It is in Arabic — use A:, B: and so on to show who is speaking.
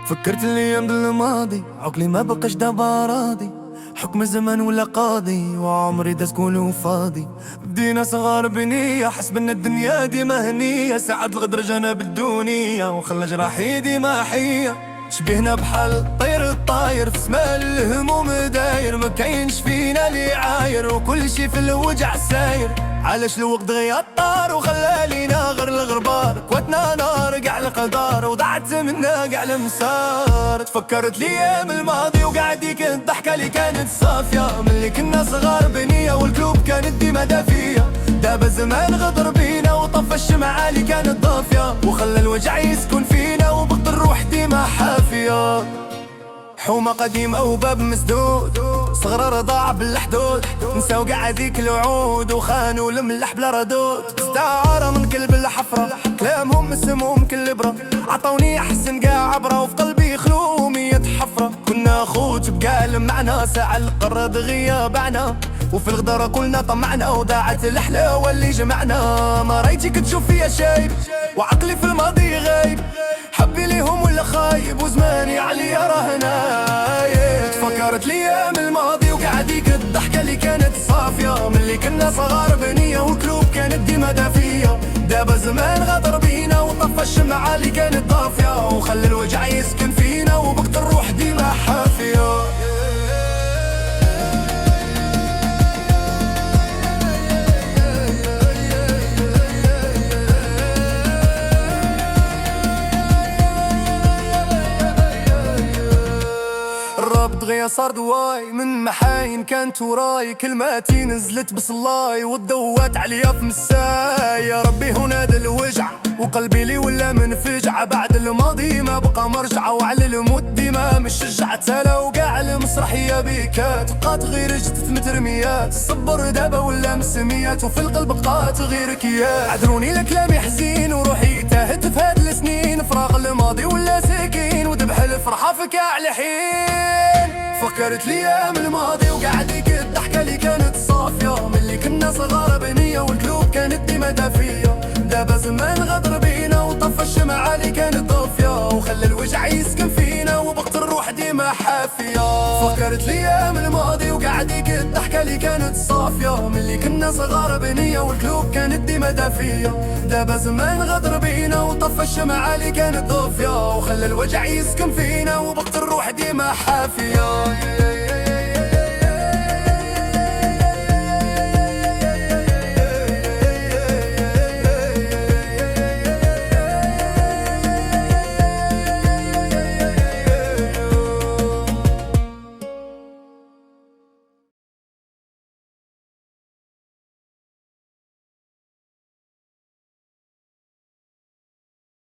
A: فكرت الايام بالماضي، عقلي ما بقاش دابا راضي. حكم الزمان ولا قاضي، وعمري داز كله فاضي. بدينا صغار بنية، حسب ان الدنيا ديما هنية. ساعات الغدر جانا بالدنيا، وخلى جراحي ديما حية. شبهنا بحال الطير الطاير، في سما الهموم داير. ما كاينش فينا اللي عاير، وكل شي في الوجع ساير. علاش الوقت غيا طار، وخلى لينا غير الغربار. كواتنا نار كاع القدار، وضعت منا كاع المسار. تفكرت ليام الماضي، وكاع ديك الضحكة اللي كانت صافية. ملي كنا صغار بنية، والقلوب كانت ديما دافية. دابا الزمان غدر بينا، وطفى الشمعة اللي كانت ضافية. وخلى الوجع يسكن فينا، وبقت الروح ديما حافية. حومة قديمة وباب مسدود، صغر رضاع بالحدود. نساو قاع ذيك الوعود، وخانوا الملح بلا ردود. استعارة من كلب الحفرة، كلامهم اسمهم كل برة. عطوني احسن قاع عبرة، وفي قلبي خلو 100 حفرة. كنا خوت بقال معنا، ساعة القرد غياب عنا. وفي الغدرة كلنا طمعنا، وضاعت الحلاوة اللي جمعنا. ما رايتك تشوف فيا شايب، وعقلي في الماضي غايب. حبي ليهم ولا خايب، وزماني عليا راه نايب. تفكرت ليام الماضي، وكاع ديك الضحكة اللي كانت صافية. ملي كنا صغار بنية، والقلوب كانت ديما دافية. دابا زمان غدر بينا، وطفى الشمعة اللي كانت ضافية. وخلى الوجع يسكن فينا، وبقت الروح ديما حافية. دغيا صار دواي من محاين كانت وراي. كلماتي نزلت بصلاي، والضوات عليا في مساي. يا ربي هنا دا الوجع، وقلبي لي ولا منفجع. بعد الماضي ما بقى مرجعة، وعلى الموت ديما مش شجعت. لو قاع المسرحية بيكات، بقات غير جدت مترميات. الصبر دابا ولا مسميات، وفي القلب بقات غير كيات. عذروني لكلامي حزين، وروحي تاهت في هاد السنين. فراغ الماضي ولا ساكين، وذبح الفرحة في كاع الحين. فكرت ليام الماضي، وكاع ديك الضحكة اللي كانت صافية. ملي كنا صغار بنية، والقلوب كانت ديما دافية. دابا زمان غدر بينا، وطفى الشمعة اللي كانت ضافية. وخلى الوجع يسكن فينا، وبقت الروح ديما حافية. فكرت ليام الماضي، وكاع ديك الضحكة اللي كانت صافية. ملي كنا صغار بنية، والقلوب كانت ديما دافية. دابا زمان غدر بينا، وطفى الشمعة اللي كانت ضافية. وخلى الوجع يسكن فينا، وبقت الروح ديما حافية.